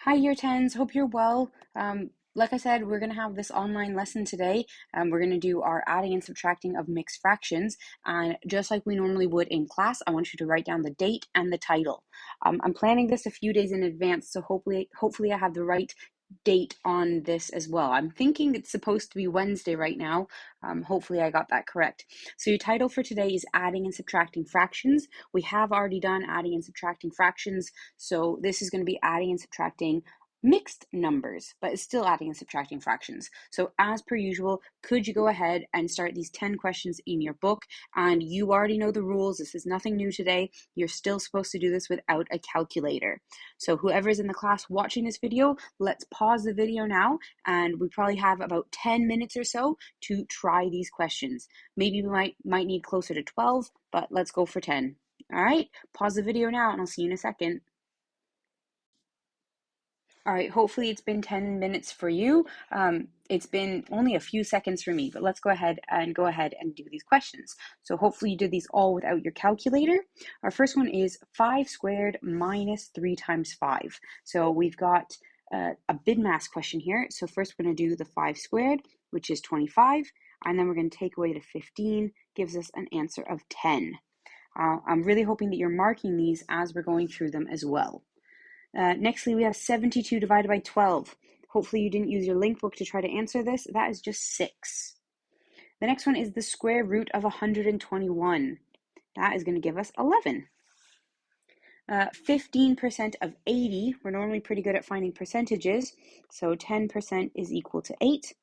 Hi, Year 10s. Hope you're well. Like I said, we're going to have this online lesson today. We're going to do our adding and subtracting of mixed fractions. And just like we normally would in class, I want you to write down the date and the title. I'm planning this a few days in advance, so hopefully I have the right date on this as well. I'm thinking it's supposed to be Wednesday right now. Hopefully I got that correct. So your title for today is adding and subtracting fractions. We have already done adding and subtracting fractions, so this is going to be adding and subtracting mixed numbers, but it's still adding and subtracting fractions. So as per usual, could you go ahead and start these 10 questions in your book? And you already know the rules. This is nothing new today. You're still supposed to do this without a calculator. So whoever's in the class watching this video, let's pause the video now, and we probably have about 10 minutes or so to try these questions. Maybe we might need closer to 12, but let's go for 10. All right, pause the video now and I'll see you in a second. All right, hopefully it's been 10 minutes for you. It's been only a few seconds for me, but let's go ahead and do these questions. So hopefully you did these all without your calculator. Our first one is 5 squared minus 3 times 5. So we've got a BIDMAS question here. So first we're going to do the 5 squared, which is 25, and then we're going to take away the 15, gives us an answer of 10. I'm really hoping that you're marking these as we're going through them as well. Nextly, we have 72 divided by 12. Hopefully you didn't use your link book to try to answer this. That is just 6. The next one is the square root of 121. That is going to give us 11. 15% of 80. We're normally pretty good at finding percentages. So 10% is equal to 8.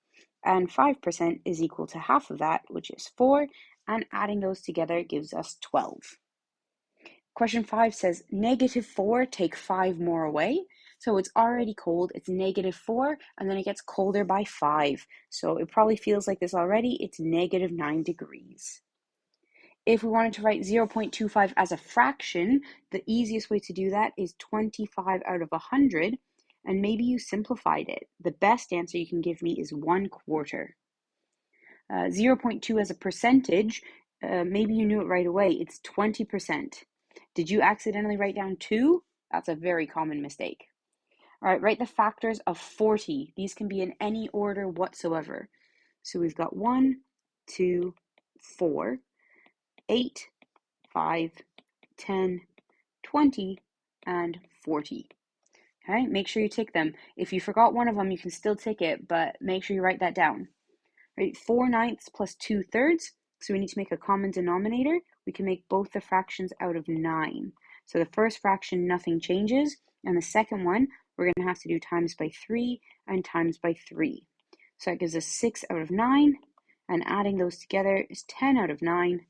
And 5% is equal to half of that, which is 4. And adding those together gives us 12. Question 5 says, -4, take 5 more away. So it's already cold, it's -4, and then it gets colder by 5. So it probably feels like this already, it's -9 degrees. If we wanted to write 0.25 as a fraction, the easiest way to do that is 25 out of 100, and maybe you simplified it. The best answer you can give me is 1/4. 0.2 as a percentage, maybe you knew it right away, it's 20%. Did you accidentally write down 2? That's a very common mistake. All right, write the factors of 40. These can be in any order whatsoever. So we've got 1, 2, 4, 8, 5, 10, 20, and 40. Okay, make sure you tick them. If you forgot one of them, you can still tick it, but make sure you write that down. Right, 4/9 plus 2/3. So we need to make a common denominator. We can make both the fractions out of 9. So the first fraction, nothing changes. And the second one, we're going to have to do times by 3 and times by 3. So that gives us 6 out of 9. And adding those together is 10 out of 9.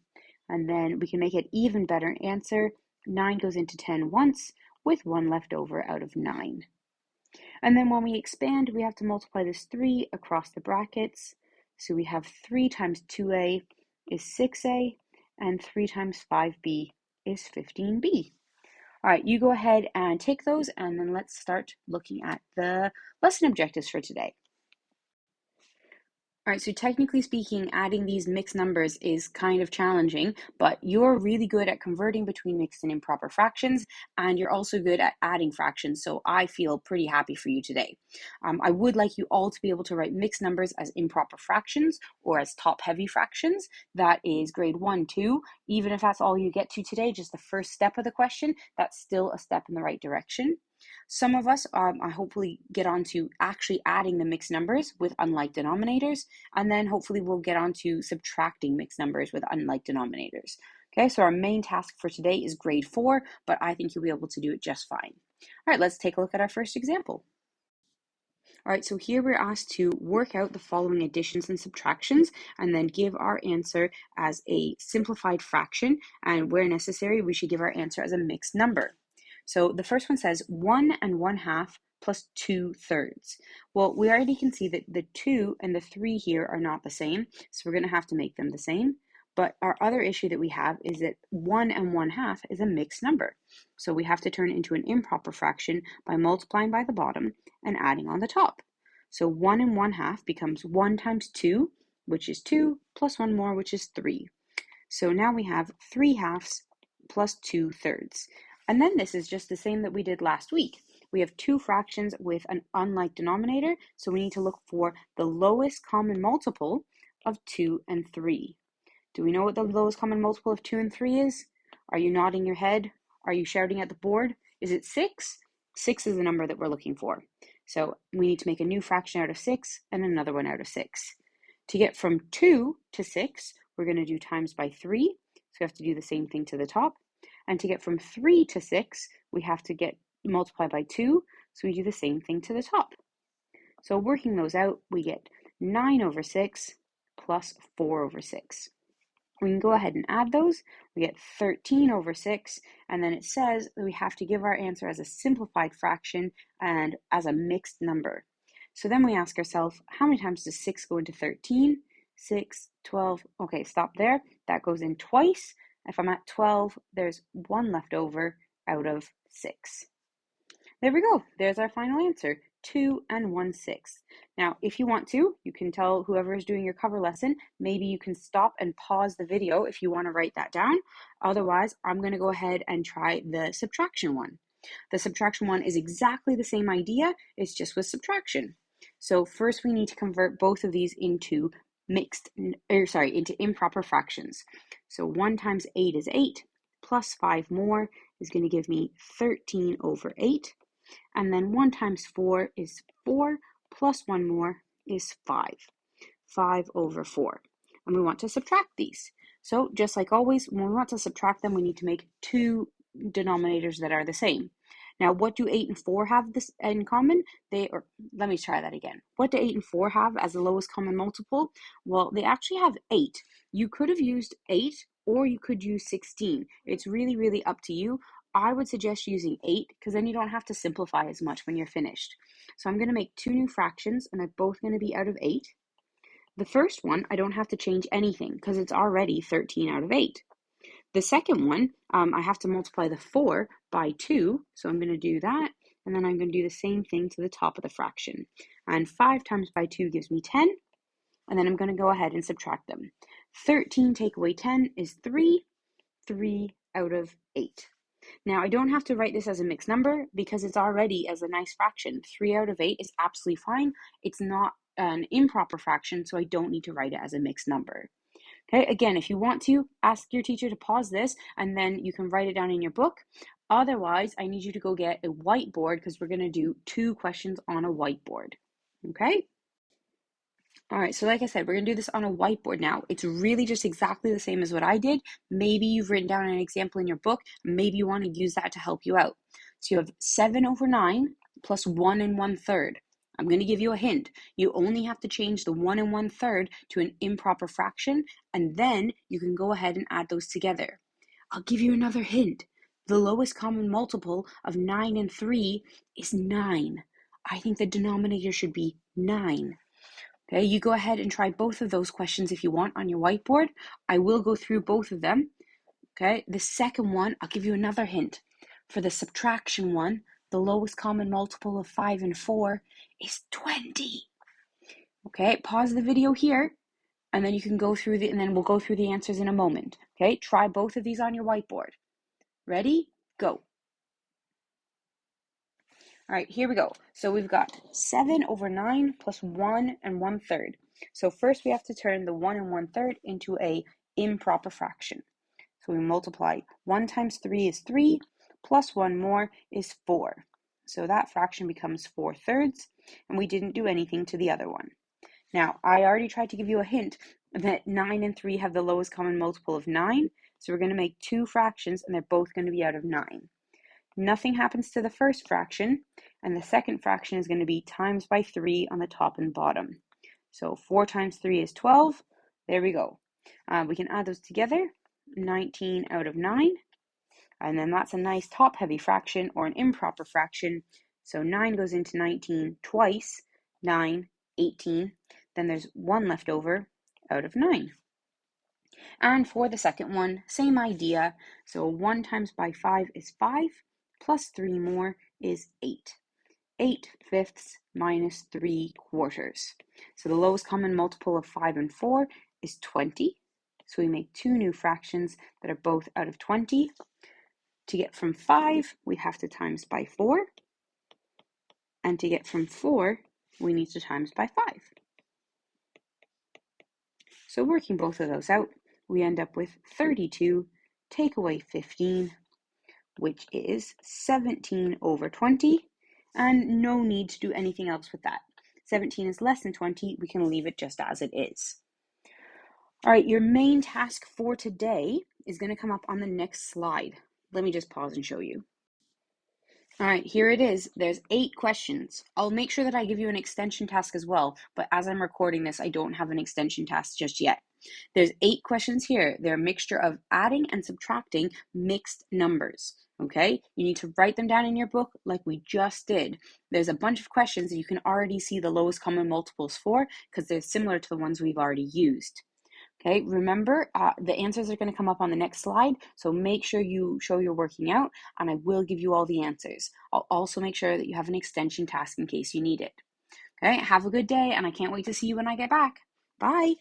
And then we can make it even better answer. 9 goes into 10 once, with 1 left over out of 9. And then when we expand, we have to multiply this 3 across the brackets. So we have 3 times 2a is 6a, and 3 times 5b is 15b. All right, you go ahead and take those, and then let's start looking at the lesson objectives for today. All right, so technically speaking, adding these mixed numbers is kind of challenging, but you're really good at converting between mixed and improper fractions, and you're also good at adding fractions, so I feel pretty happy for you today. I would like you all to be able to write mixed numbers as improper fractions or as top-heavy fractions. That is grade 1, 2. Even if that's all you get to today, just the first step of the question, that's still a step in the right direction. Some of us I hopefully get on to actually adding the mixed numbers with unlike denominators, and then hopefully we'll get on to subtracting mixed numbers with unlike denominators. Okay, so our main task for today is grade 4, but I think you'll be able to do it just fine. All right, let's take a look at our first example. All right, so here we're asked to work out the following additions and subtractions and then give our answer as a simplified fraction, and where necessary, we should give our answer as a mixed number. So the first one says 1 1/2 plus 2/3. Well, we already can see that the 2 and the 3 here are not the same, so we're going to have to make them the same. But our other issue that we have is that 1 1/2 is a mixed number. So we have to turn it into an improper fraction by multiplying by the bottom and adding on the top. So 1 1/2 becomes 1 times 2, which is 2, plus 1 more, which is 3. So now we have 3/2 plus 2/3. And then this is just the same that we did last week. we have two fractions with an unlike denominator, so we need to look for the lowest common multiple of 2 and 3. Do we know what the lowest common multiple of 2 and 3 is? Are you nodding your head? Are you shouting at the board? Is it 6? 6 is the number that we're looking for. So we need to make a new fraction out of 6 and another one out of 6. To get from 2 to 6, we're going to do times by 3. So we have to do the same thing to the top. And to get from 3 to 6, we have to multiply by 2. So we do the same thing to the top. So working those out, we get 9 over 6 plus 4 over 6. We can go ahead and add those. We get 13 over 6, and then it says that we have to give our answer as a simplified fraction and as a mixed number. So then we ask ourselves, how many times does 6 go into 13? 6, 12, okay, stop there. That goes in twice. If I'm at 12, there's 1 left over out of 6. There we go. There's our final answer, 2 and 1/6. Now, if you want to, you can tell whoever is doing your cover lesson, maybe you can stop and pause the video if you want to write that down. Otherwise, I'm going to go ahead and try the subtraction one. The subtraction one is exactly the same idea, it's just with subtraction. So first we need to convert both of these into into improper fractions. So 1 times 8 is 8, plus 5 more is going to give me 13 over 8. And then 1 times 4 is 4, plus 1 more is 5. 5 over 4. And we want to subtract these. So just like always, when we want to subtract them, we need to make two denominators that are the same. Now, what do 8 and 4 have this in common? Let me try that again. What do 8 and 4 have as the lowest common multiple? Well, they actually have 8. You could have used 8 or you could use 16. It's really, really up to you. I would suggest using 8 because then you don't have to simplify as much when you're finished. So I'm going to make two new fractions and they're both going to be out of 8. The first one, I don't have to change anything because it's already 13 out of 8. The second one, I have to multiply the 4 by 2, so I'm going to do that, and then I'm going to do the same thing to the top of the fraction. And 5 times by 2 gives me 10, and then I'm going to go ahead and subtract them. 13 take away 10 is 3, 3 out of 8. Now, I don't have to write this as a mixed number because it's already as a nice fraction. 3 out of 8 is absolutely fine. It's not an improper fraction, so I don't need to write it as a mixed number. Okay, again, if you want to, ask your teacher to pause this and then you can write it down in your book. Otherwise, I need you to go get a whiteboard because we're going to do 2 questions on a whiteboard. Okay? All right, so like I said, we're going to do this on a whiteboard now. It's really just exactly the same as what I did. Maybe you've written down an example in your book. Maybe you want to use that to help you out. So you have 7 over 9 plus 1 1/3. I'm going to give you a hint. You only have to change the 1 1/3 to an improper fraction, and then you can go ahead and add those together. I'll give you another hint. The lowest common multiple of 9 and 3 is 9. I think the denominator should be 9. Okay, you go ahead and try both of those questions if you want on your whiteboard. I will go through both of them. Okay, the second one, I'll give you another hint. For the subtraction one, the lowest common multiple of 5 and 4 is 20. Okay, pause the video here, and then you can go through and then we'll go through the answers in a moment. Okay, try both of these on your whiteboard. Ready? Go. All right, here we go. So we've got 7 over 9 plus 1 1/3. So first we have to turn the 1 1/3 into a improper fraction. So we multiply 1 times 3 is 3, plus 1 more is 4. So that fraction becomes 4/3, and we didn't do anything to the other one. Now, I already tried to give you a hint that 9 and 3 have the lowest common multiple of 9, so we're going to make two fractions, and they're both going to be out of 9. Nothing happens to the first fraction, and the second fraction is going to be times by 3 on the top and bottom. So 4 times 3 is 12. There we go. We can add those together. 19 out of 9. And then that's a nice top-heavy fraction or an improper fraction. So 9 goes into 19 twice. 9, 18. Then there's 1 left over out of 9. And for the second one, same idea. So 1 times by 5 is 5, plus 3 more is 8. 8/5 minus 3/4. So the lowest common multiple of 5 and 4 is 20. So we make two new fractions that are both out of 20. To get from 5, we have to times by 4. And to get from 4, we need to times by 5. So working both of those out, we end up with 32, take away 15, which is 17 over 20, and no need to do anything else with that. 17 is less than 20, we can leave it just as it is. All right, your main task for today is going to come up on the next slide. Let me just pause and show you. All right, here it is. There's 8 questions. I'll make sure that I give you an extension task as well, but as I'm recording this, I don't have an extension task just yet. There's 8 questions here. They're a mixture of adding and subtracting mixed numbers, okay? You need to write them down in your book like we just did. There's a bunch of questions that you can already see the lowest common multiples for because they're similar to the ones we've already used. Okay, remember, the answers are going to come up on the next slide, so make sure you show you're working out, and I will give you all the answers. I'll also make sure that you have an extension task in case you need it. Okay, have a good day, and I can't wait to see you when I get back. Bye!